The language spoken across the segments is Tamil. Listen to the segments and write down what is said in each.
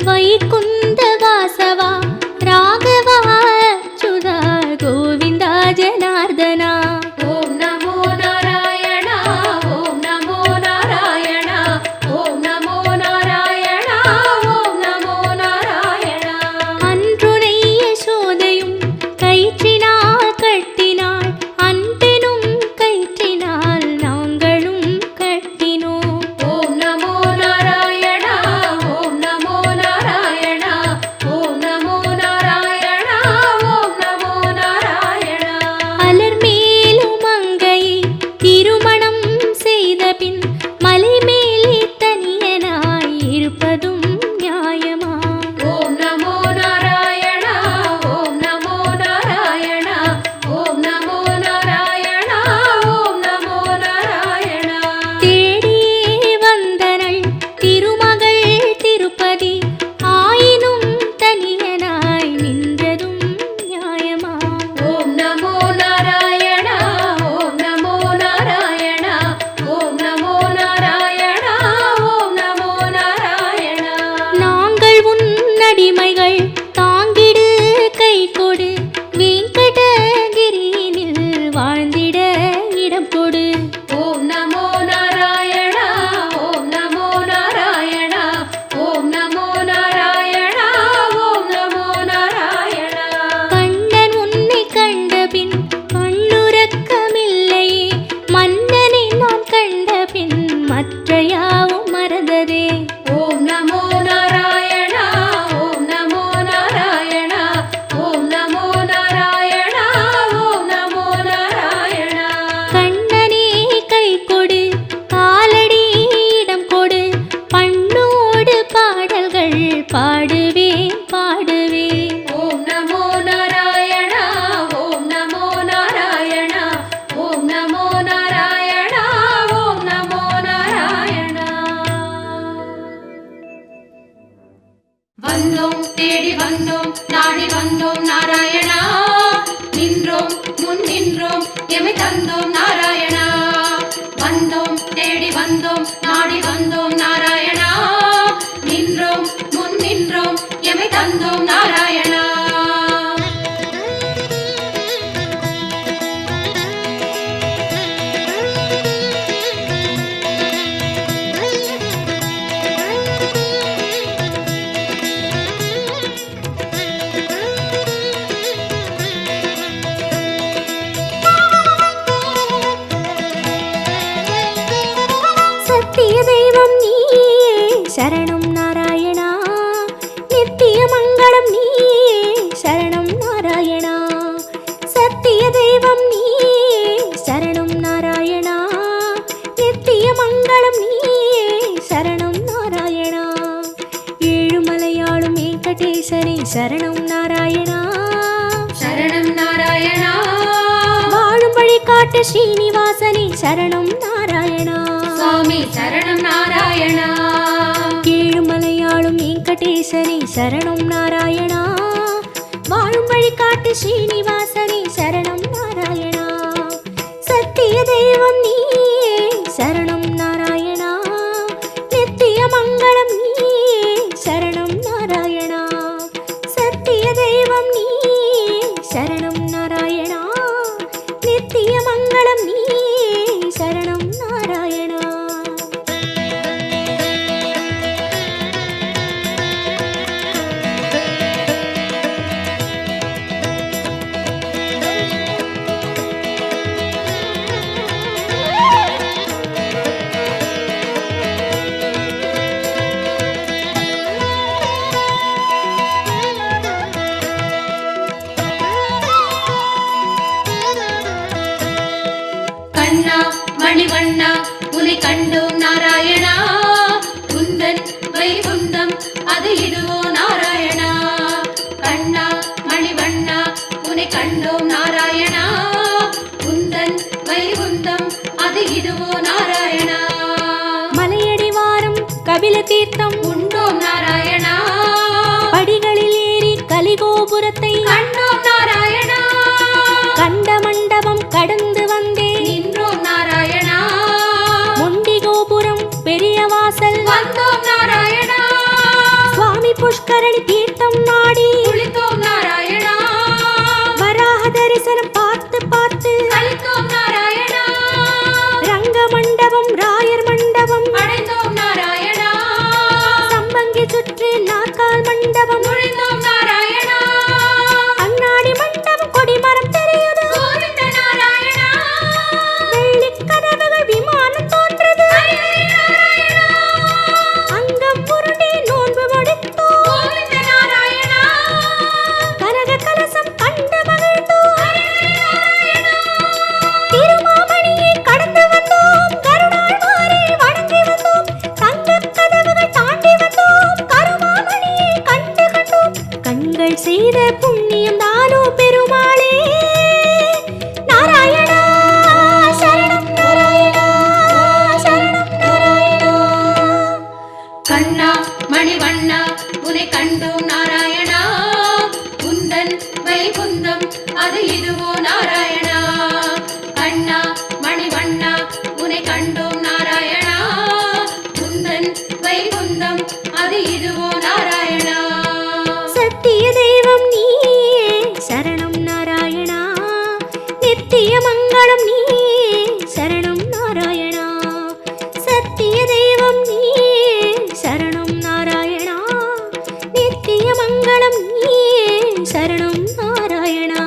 வைகுந்த வாசவா ராகவா அச்சுதா கோவிந்தா ஜனார்தனா. ஓம் நமோ நாராயணா ஓம் நமோ நாராயணா ஓம் நமோ நாராயணா ஓம் நமோ நாராயணா. அன்றுனை யசோதையும் கயிற்றினால் கட்டினாள், அன்பெனும் கயிற்றினால் நாங்களும் கட்டினோம். ஓம் நமோ நாராயணா ஓம் நமோ நாராயணா ஓம் நமோ நாராயணா ஓம் நமோ நாராயணா. அலர்மேலும் மங்கையை திருமணம் செய்த பின் மலை மேலே தனியனாய் இருப்பதும் நியாயமா? ஓம் நமோ நாராயணா ஓம் நமோ நாராயணா ஓம் நமோ நாராயணா ஓம் நமோ நாராயணா. தேடியே வந்தனள் திருமகள் திருப்பதி, ஆயினும் தனியனாய் நின்றதும் நியாயமா? ஓம் நமோ நாராயணா ஓம் நமோ நாராயணா ஓம் நமோ நாராயணா ஓம் நமோ நாராயணா. நாங்கள் உன் அடிமைகள், தாங்கிடு கை கொடு, வெங்கடகிரியினில் வாழ்ந்திட இடம் கொடு. ஓம் நமோ நாராயணா ஓம் நமோ நாராயணா ஓம் நமோ நாராயணா ஓம் நமோ நாராயணா. கண்ணன் உன்னை கண்டபின் கண்ணுறக்கமில்லையே, மன்னனை நான் கண்டபின் மற்ற யாவும் மறந்ததே. ஓம் நமோ நாராயணா ஓம் நமோ நாராயணா ஓம் நமோ நாராயணா ஓம் நமோ நாராயணா. கண்ணனே கை கொடு, காலடி இடம் கொடு, பண்ணோடு பாடல்கள் பாடுவேன் பாடுவேன். ஓம் நமோ நாராயணா ஓம் நமோ நாராயணா ஓம் நமோ நாராயணா ஓம் நமோ நாராயணா. வந்தோம் தேடி வந்தோம் நாடி வந்தோம் நாராயணா, நின்றோம் முன் நின்றோம் எமை தந்தோம் நாராயணா. வந்தோம் தேடி வந்தோம் நாடி வந்தோம் நாராயணா, நின்றோம் முன் நின்றோம் எமை தந்தோம் நாராயணா. சத்திய தெய்வம் நீயே சரணம் நாராயணா, நித்திய மங்களம் நீயே சரணம் நாராயணா. சத்திய தெய்வம் நீயே சரணம் நாராயணா, நித்திய மங்களம் நீயே சரணம் நாராயணா. ஏழுமலையாளும் வெங்கடேசனே சரணம் நாராயணா, சரணம் நாராயணா. வாழும் வழி காட்டு ஸ்ரீனிவாசனே சரணம் நாராயணா. சுவாமி சரணம் நாராயணா. ஏழுமலையாளும் வெங்கடேசனே சரணம் நாராயணா, வாழும் வழி காட்டு ஸ்ரீனிவாசனே சரணம் நாராயணா. சத்திய தெய்வம் நீயே சரணம் நாராயணா, நித்திய மங்களம் நீயே சரணம் நாராயணா. சத்திய தெய்வம் நீயே சரணம் நாராயணா, நித்திய மங்களம் நீயே சரணம் நாராயணா. கண்ணா மணிவண்ணா உனை கண்டோம் நாராயணா, குந்தன் வைகுந்தம் அது இதுவோ நாராயணா. கண்ணா மணிவண்ணா உனை கண்டோம் நாராயணா, குந்தன் வைகுந்தம் அது இதுவோ நாராயணா. மலையடி வாரம் கபில தீர்த்தம் உண்டோம் நாராயணா, படிகளில் ஏறி கலிகோபுரத்தை கண்டோம் நாராயணா. கண்ட மண்டபம் கடந்து வந்தேன், நின்றோம் நாராயணா. முண்டி கோபுரம் பெரிய வாசல் வந்தோம் நாராயணா. சுவாமி புஷ்கர புஷ்கரணி தீர்த்தம் நாடி குளித்தோம் நாராயணா வராக தரிசனம் பார்த்து பார்த்து கலித்தோம் நாராயணா ரங்க மண்டபம் ராயர் மண்டபம் அடைந்தோம் நாராயணா சம்பங்கி சுற்றி நாற்கால் மண்டபம் நுழைந்தோம் நாராயணா அண்ணாடி மண்டபம் கொடிமரம் தெரியுது கோவிந்த நாராயணா வெள்ளிக் கதவுகள் விமானம் தோன்றது அங்கம் புரண்டி நோன்பு முடித்தோம் கோவிந்த நாராயணா கனக கலசம் கண்டு மகிழ்ந்தோம் திருமாமணியை கடந்து வந்தோம் கருடாழ்வாரை வணங்கி வந்தோம் தங்கக் கதவுகள் தாண்டி வந்தோம் கருமாமணியை கண்டு கண்டோம் கண்கள் செய்த புண்ணியம் தானோ பெருமாளே நாராயணா சரணம் நாராயணா சரணம் நாராயணா கண்ணா மணிவண்ணா உனை கண்டோம் நாராயணா குந்தன் வைகுந்தம் அது இதுவோ நாராயணா கண்ணா மணிவண்ணா உனை கண்டோம் நாராயணா குந்தன் வைகுந்தம் அது இதுவோ நாராயணா சத்திய தெய்வம் நீயே சரணம் நாராயணா நித்திய மங்களம் நீயே சரணம் நாராயணா சத்திய தெய்வம் நீயே சரணம் நாராயணா நித்திய மங்களம் நீயே சரணம் நாராயணா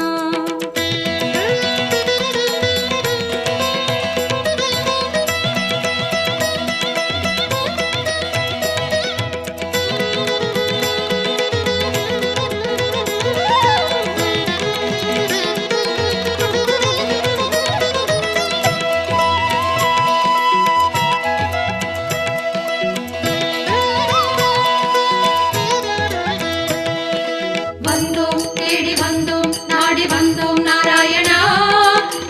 வந்தோம் தேடி வந்தோம் நாடி வந்தோம் நாராயணா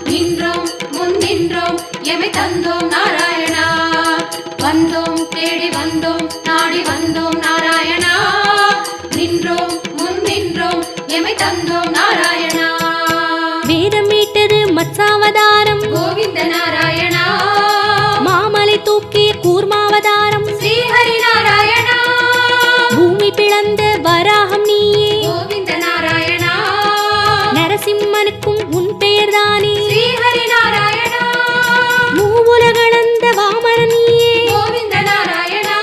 நின்றோம் முன் நின்றோம் எமை தந்தோம் நாராயணா வந்தோம் தேடி வந்தோம் நாடி வந்தோம் நாராயணா நின்றோம் முன் நின்றோம் எமை தந்தோம் நாராயணா வேதம் மீட்டது மத்சாவதாரம் கோவிந்த நாராயணா மாமலை தூக்கிய கூர்மாவதாரம் ஸ்ரீஹரி நாராயணா பூமி பிளந்த வராகம் நீயே கோவிந்த நாராயணா நரசிம்மனுக்கும் உன் பெயர்தானே ஸ்ரீஹரி நாராயணா மூவுலகளந்த வாமரன் நீயே கோவிந்த நாராயணா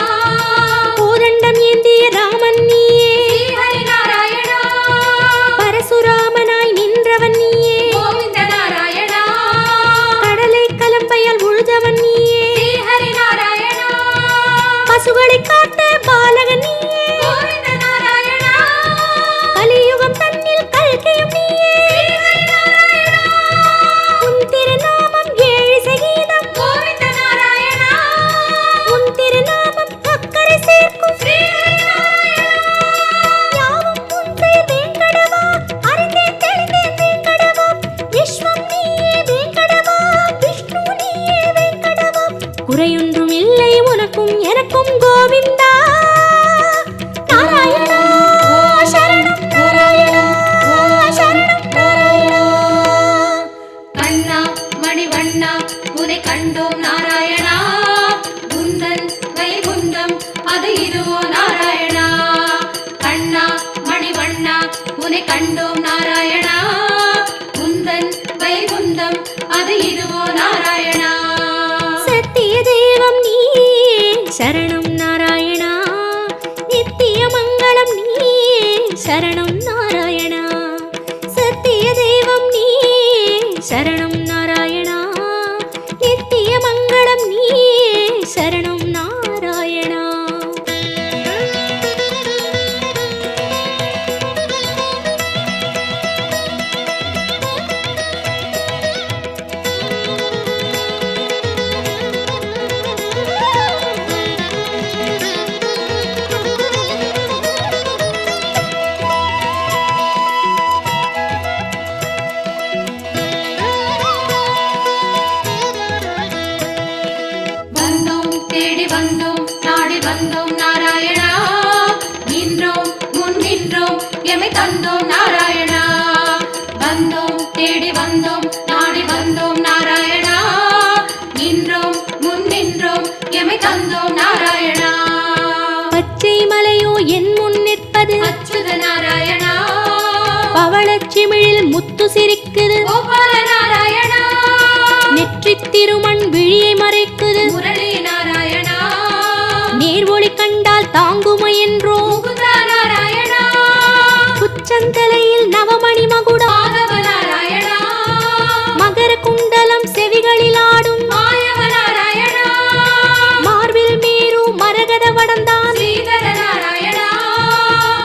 கோதண்டம் ஏந்திய ராமன் நீயே ஸ்ரீஹரி நாராயணா பரசுராமனாய் நின்றவன் நீயே கோவிந்த நாராயணா கடலை கலம்பையால் உழுதவன் நீயே ஸ்ரீஹரி நாராயணா பசுகளை காத்த பாலகன் நீயே கோவிந்த நாராயணா கலியுகம் தன்னில் கல்கியும் நீயே உன் திருநாமம் ஏழு சகீதம் கோவிந்த நாராயணா உன் திருநாமம் அக்கறை சேர்க்கும் ஸ்ரீஹரி நாராயணா யாவும் உன் பெயர் வேங்கடவா அறிந்தேன் தெளிந்தேன் வேங்கடவா விஸ்வம் நீயே வேங்கடவா விஷ்ணு நீயே வேங்கடவா குறையொன்றும் இல்லை உனக்கும் எனக்கும் கோவிந்தா நாராயணா சரணம் நாராயணா சரணம் நாராயணா கண்ணா மணிவண்ணா உனை கண்டோம் நாராயணா குந்தன் வைகுந்தம் அது இதுவோ நாராயணா கண்ணா மணிவண்ணா உனை கண்டோம் நாராயணா குந்தன் வைகுந்தம் அது இதுவோ நாராயணா சத்திய தெய்வம் நீயே சரணம் நாராயணா நித்திய மங்களம் நீயே சரணம் நாராயணா சத்திய தெய்வம் நீயே சரணம் நாராயணா நித்திய மங்களம் நீயே சரணம் நாராயணா வந்தோம் தேடி வந்தோம் நாடி வந்தோம் நாராயணா நின்றோம் முன் நின்றோம் எமை தந்தோம் நாராயணா வந்தோம் தேடி வந்தோம் நாடி வந்தோம் நாராயணா நின்றோம் முன் நின்றோம் எமை தந்தோம் நாராயணா பச்சை மலையோ என் முன் நிற்பது சிரிக்குது, அச்சுத நாராயணா பவளச்சிமிழில் முத்து சிரிக்குது, கோபால நாராயணா நெற்றித் திருமண் விழியை மறைக்குது, முரளி நாராயணா நேர்வொளி கண்டால் தாங்குமை என்றோ, முகுந்தா நாராயணா உச்சந்தலையில் நவமணி மகுடம், மாதவ நாராயணா மகர குண்டலம் செவிகளில் ஆடும், மாயவ நாராயணா மார்பில் மீறு மரகத வடந்தான், ஸ்ரீதர நாராயணா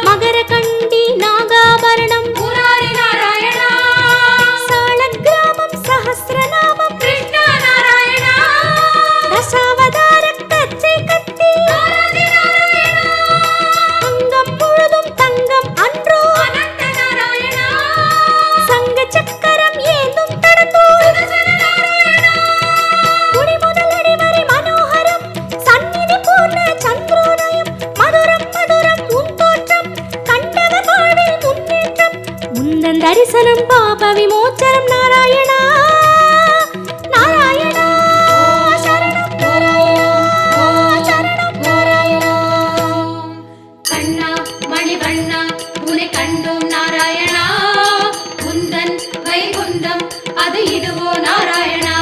மகர கண்டி நாகாபரணம், முராரி நாராயணா சாளக்கிராமம் சஹஸ்ரநாமம், கிருஷ்ணா நாராயணா தசாவதார கச்சை கட்டி, ஆதி நாராயணா அங்கம் முழுதும் தங்கம் அன்றோ, அனந்த நாராயணா சங்க சக்கரம் ஏந்தும் தடந்தோ, சுதர்சன நாராயணா குடி முதல் அடிவரை மனோகரம், சந்நிதி பூர்ண சந்திரோதயம், மதுரம் மதுரம் உன் தோற்றம், கண்டவர் வாழ்வில் முன்னேற்றம், முந்தன் தரிசனம் பாப விமோச்சனம் நாராயணா நாராயணா சரணம் சரணம் நாராயணா. கண்ணா மணிவண்ணா உனை கண்டோம் நாராயணா குந்தன் வைகுந்தம் அது இதுவோ நாராயணா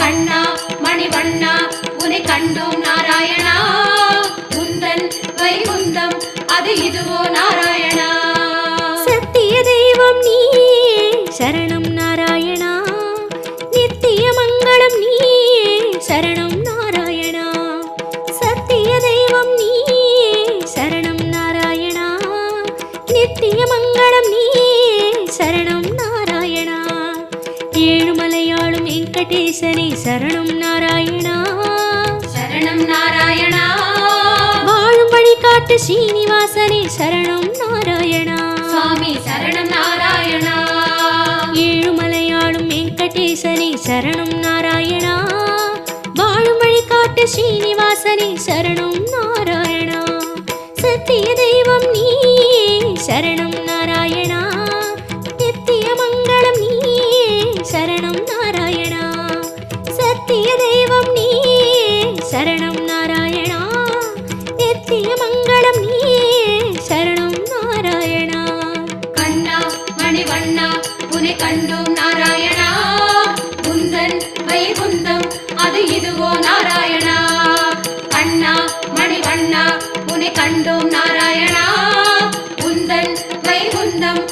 கண்ணா மணிவண்ணா உனை கண்டோம் நாராயணா குந்தன் வைகுந்தம் அது இதுவோ நாராயணா சத்திய தெய்வம் நீ சரணம் நாராயணா, நித்திய மங்களம் நீ சரணம் நாராயணா, சத்திய தெய்வம் நீ சரணம் நாராயணா, நித்திய மங்களம் நீ சரணம் நாராயணா, ஏழுமலையாளும் வெங்கடேசனே சரணம் நாராயணா, சரணம் நாராயணா வாழும் வழிகாட்டு ஸ்ரீனிவாசனே சரணம் நாராயணா, சுவாமி சரணம் நாராயணா ஏழுமலையாளும் வெங்கடேசனே சரணம் நாராயணா, வாழும் வழிகாட்டு ஸ்ரீனிவாசனே சரணம் நாராயணா, சத்திய தெய்வம் நீ சரணம் நாராயணா, நித்திய மங்களம் நீ சரணம் நாராயணா, சத்திய தெய்வம் நீ சரணம் நாராயணா, நித்திய மங்களம் நீ சரணம் நாராயணா. கண்ணா மணிவண்ணா உனை கண்டோம் நாராயணா குந்தன் வைகுந்தம் அது இதுவோ நாராயணா கண்ணா மணிவண்ணா உனை கண்டோம் நாராயணா குந்தன் வைகுந்தம்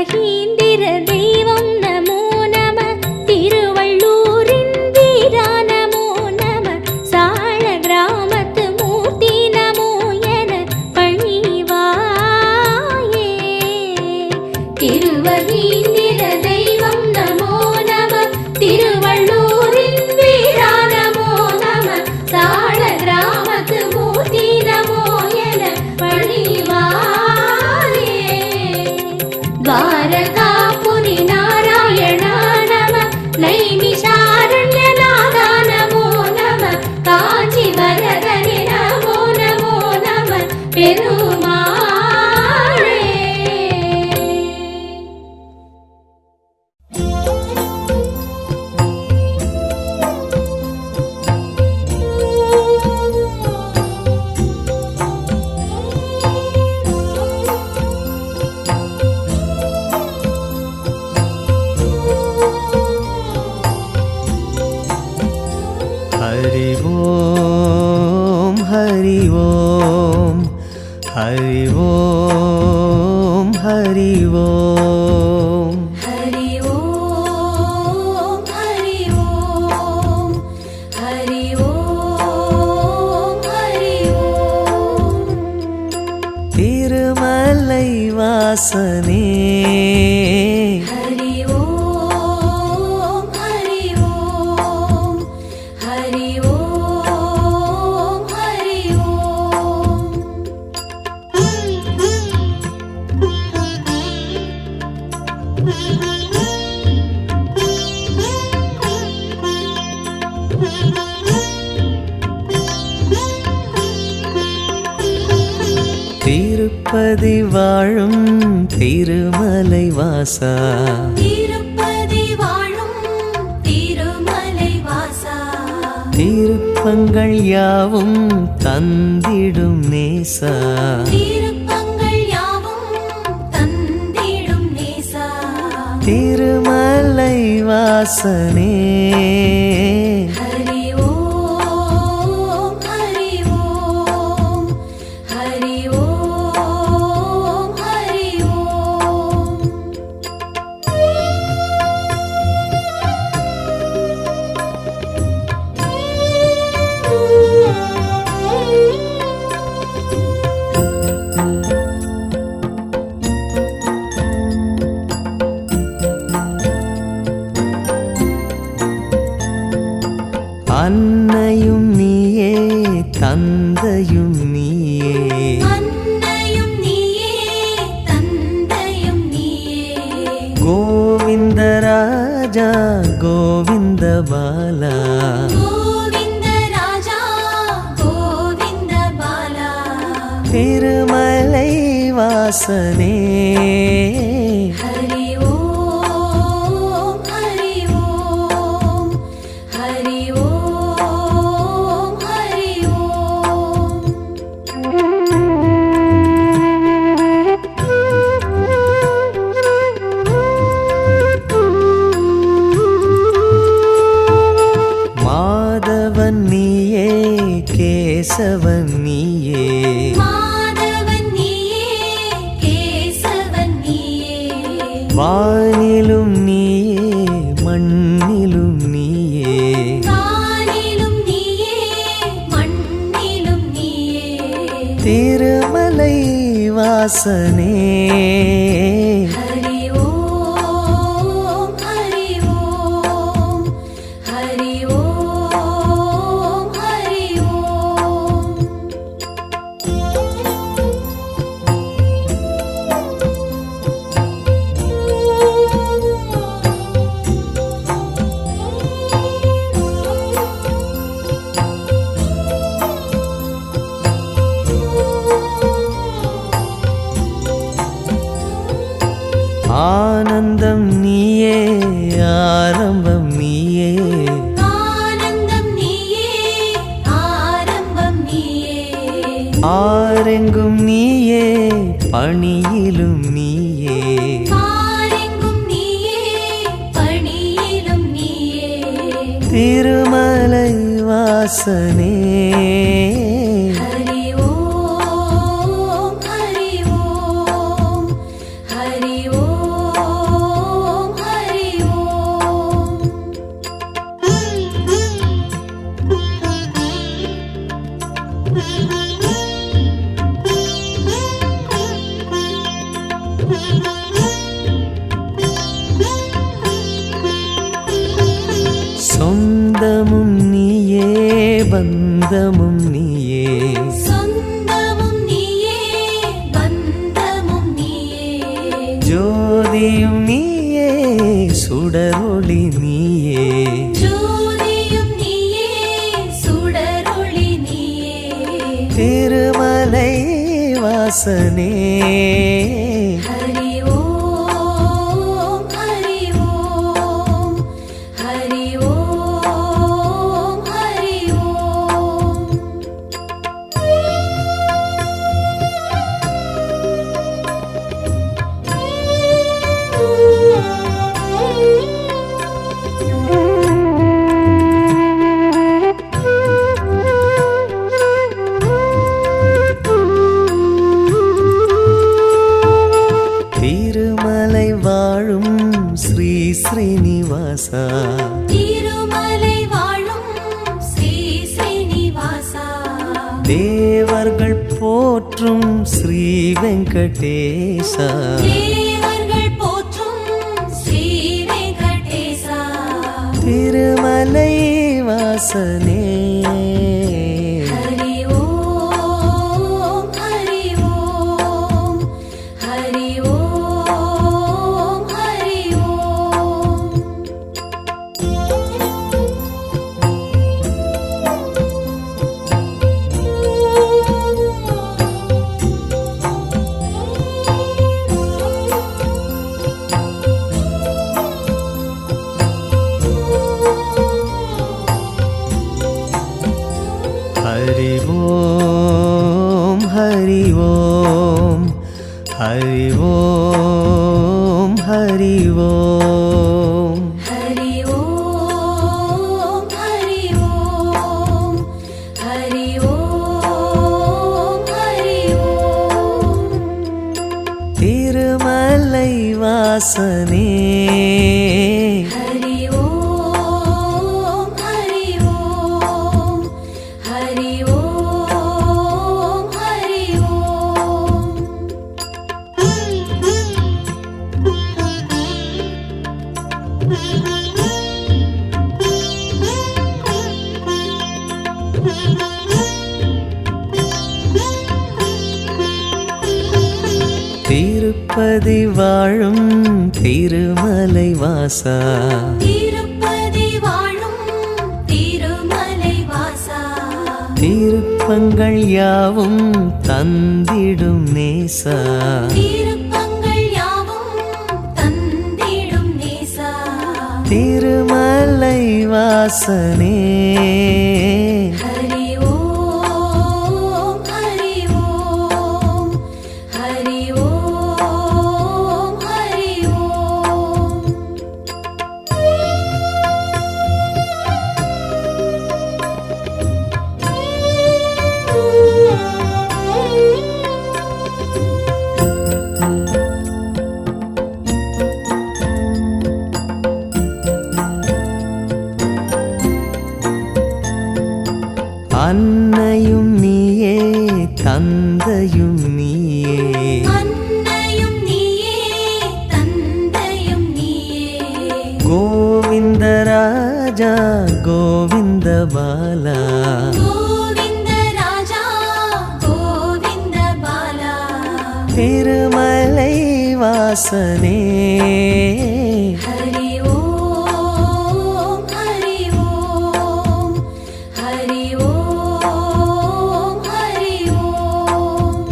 திருமகீந்திர தெய்வம் நமோ நம திருவள்ளூரின் வீரா நமோ நம சாழ கிராமத்து மூர்த்தி நமோ என பணிவாயே திருவகீந்திர தெய்வம் நமோ நம திருவள்ளூரின் வீரா நமோ நம சாழ கிராமத்து மூர்த்தி நமோ என பணிவாயே द्वारकापुरी नारायण नम नैमिषारण्यनाथा नमो नम काञ्ची वरदने नमो नमो नम पेरुमाळे हरि ओम हरि ओम हरि ओम हरि ओम हरि ओम हरि ओम हरि ओम हरि ओम तिरुमलै वासने हरि ओम हरि ओम हरि ओम हरि ओम திருப்பதி வாழும் திருமலை வாசா திருப்பதி வாழும் திருமலை வாசா திருப்பங்கள் யாவும் தந்திடும் நேசா திருப்பங்கள் யாவும் தந்திடும் நேசா திருமலை வாசனே हरि ओम हरि ओम हरि ओम हरि ओम அன்னையும் நீயே தந்தையும் நீயே அன்னையும் நீயே தந்தையும் நீயே கோவிந்தராஜா கோவிந்த பாலா கோவிந்த ராஜா கோவிந்த பாலா திருமலை வாசனே हरि ओम हरि ओम हरि ओम हरि ओम மாதவன் நீயே கேசவன் நீயே மாதவன் நீயே கேசவன் நீயே வானிலும் நீயே மண்ணிலும் நீயே வானிலும் நீயே மண்ணிலும் நீயே திருமலை வாசனே हरि ओम हरि ओम हरि ओम हरि ओम ஆனந்தம் நீயே ஆரம்பம் நீயே ஆனந்தம் நீயே ஆரம்பம் நீயே ஆரெங்கும் நீயே பணியிலும் நீயே பாரெங்கும் நீயே பணியிலும் நீயே திருமலை வாசனே हरि ओम हरि ओम हरि ओम சொந்தமும் நீயே சொந்தமும் நீயே பந்தமும் நீயே ஜோதியும் நீயே சுடரொளி நீயே ஜோதியும் நீயே சுடரொளி நீயே திருமலை வாசனே ஹரி ஓம் ஹரி ஓம் ஹரி ஓம் ஹரி ஓம் திருமலை வாழும் ஸ்ரீ ஸ்ரீனிவாசா திருமலை வாழும் ஸ்ரீ ஸ்ரீனிவாசா தேவர்கள் போற்றும் ஸ்ரீ வெங்கடேசா தேவர்கள் போற்றும் ஸ்ரீ வெங்கடேசா திருமலை வாசனே ஹரி ஓம் ஹரி ஓம் ஹரி ஓம் ஹரி ஓம் ஹரி ஓம் ஹரி ஓம் ஹரி ஓம் ஹரி ஓம் ஹரி ஓம் ஹரி ஓம் ஹரி ஓம் ஹரி ஓம் திருமலை வாசனே ஹரி ஓம் ஹரி ஓம் ஹரி ஓம் ஹரி ஓம் திருப்பதி வாழும் திருமலை வாசா திருப்பதி வாழும் திருமலை வாசா திருப்பங்கள் யாவும் தந்திடும் நேசா திருப்பங்கள் யாவும் தந்திடும் நேசா திருமலை வாசனே ஹரி ஓம் ஹரி ஓம் ஹரி ஓம் ஹரி ஓம் அன்னையும் நீயே தந்தையும் நீயே அன்னையும் நீயே தந்தையும் நீயே கோவிந்த ராஜா கோவிந்த பாலா கோவிந்த ராஜா கோவிந்த பாலா திருமலை வாசனே ஹரி ஓம் ஹரி ஓம் ஹரி ஓம் ஹரி ஓம்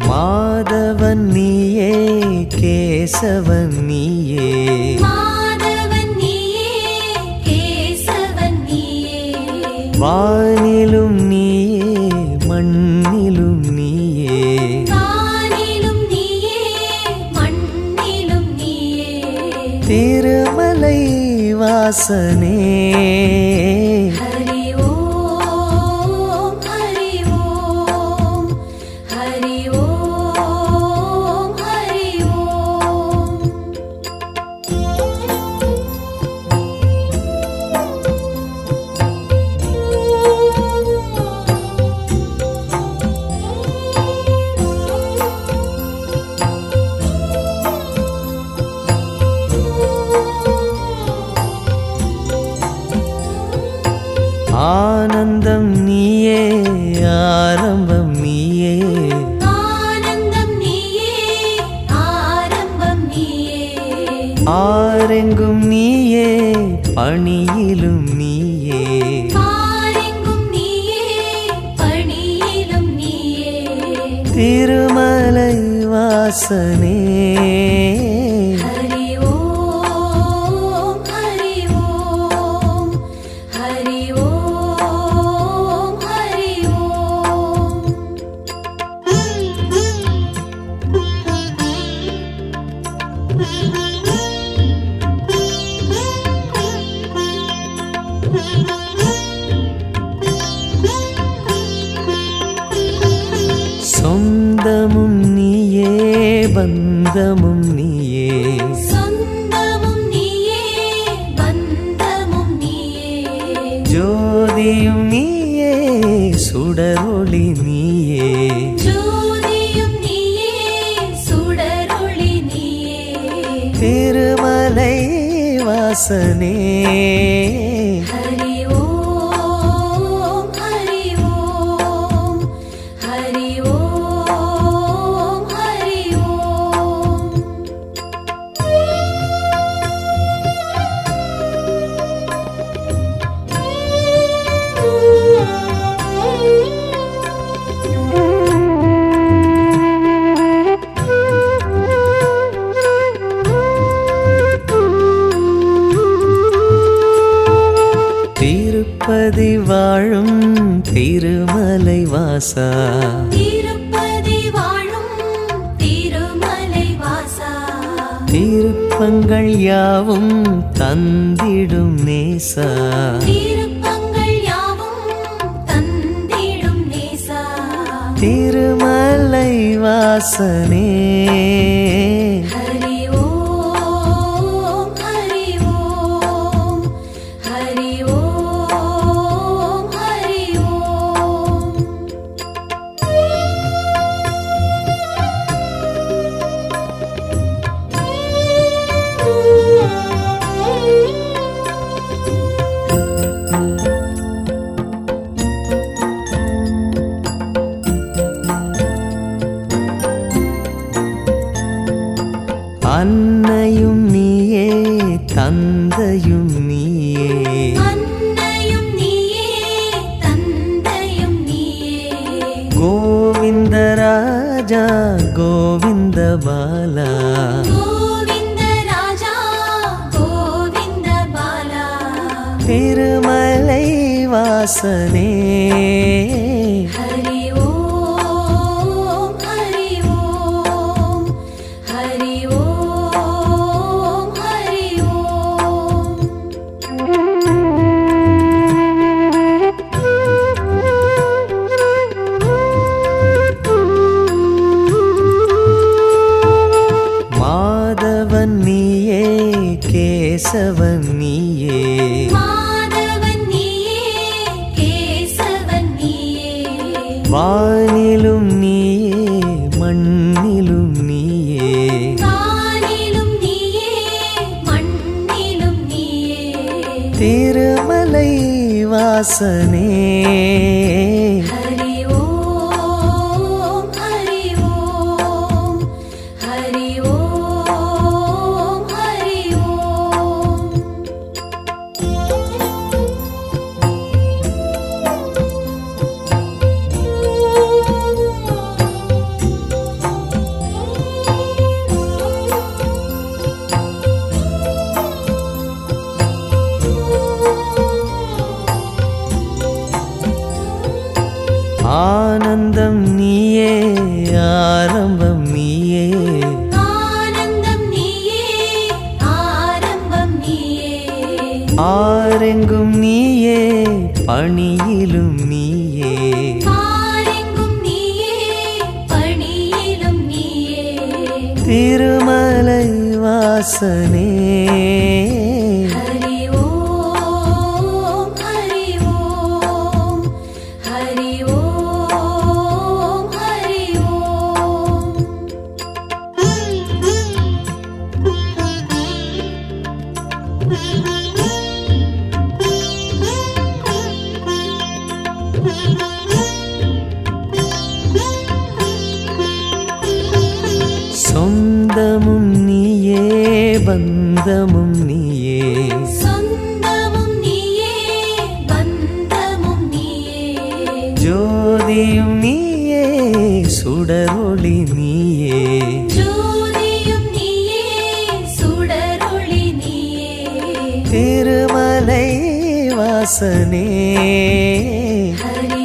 மாதவன் நீயே கேசவன் நீயே மாதவன் நீயே கேசவன் நீயே வானிலும் நீயே மண்ணிலும் நீயே வானிலும் நீயே மண்ணிலும் நீயே திருமலை வாசனே ஹரி ஓம் ஹரி ஓம் ஹரி ஓம் ஹரி ஓம் ஆனந்தம் நீயே ஆரம்பம் நீயே ஆனந்தம் நீயே ஆரம்பம் நீயே ஆரெங்கும் நீயே பணியிலும் நீயே ஆரெங்கும் நீயே பணியிலும் நீயே திருமலை வாசனே ஹரி ஓம் ஹரி ஓம் ஹரி ஓம் ஹரி ஓம் சொந்தமும் நீயே பந்தமும் நீயே சொந்தமும் நீயே பந்தமும் நீயே ஜோதியும் நீயே சுடரொளி நீயே ஜோதியும் நீயே சுடரொளி நீயே திருமலை வாசனே ஹரி ஓம் ஹரி ஓம் ஹரி ஓம் ஹரி ஓம் திருப்பதி வாழும் திருமலை வாசா திருப்பதி வாழும் திருமலை வாசா திருப்பங்கள் யாவும் தந்திடும் நேசா திருப்பங்கள் யாவும் தந்திடும் நேசா திருமலை வாசனே ஹரி ஓம் ஹரி ஓம் ஹரி ஓம் ஹரி ஓம் அன்னையும் நீயே தந்தையும் நீயே அன்னையும் நீயே தந்தையும் நீயே கோவிந்த ராஜா கோவிந்த பாலா கோவிந்த ராஜா கோவிந்த பாலா திருமலை வாசனே ஹரி ஓம் ஹரி ஓம் ஹரி ஓம் ஹரி ஓம் மாதவன் நீயே கேசவன் நீயே மாதவன் நீயே கேசவன் நீயே வானிலும் நீயே மண்ணிலும் நீயே வானிலும் நீயே மண்ணிலும் நீயே திருமலை வாசனே ஹரி ஓம் ஹரி ஓம் ஹரி ஓம் ஹரி ஓம் ஆனந்தம் நீயே ஆரம்பம் நீயே ஆனந்தம் நீயே ஆரம்பம் நீயே ஆரெங்கும் நீயே பணியிலும் நீயே ஆரெங்கும் நீயே பணியிலும் நீயே திருமலை வாசனே ஹரி ஓம் ஹரி ஓம் ஹரி ஓம் ஹரி ஓம் சொந்தமும் நீயே பந்தமும் நீயே சொந்தமும் நீயே பந்தமும் நீயே ஜோதியும் நீயே சுடரொளி நீயே ஜோதியும் நீயே சுடரொளி நீயே திருமலை வாசனே ஹரி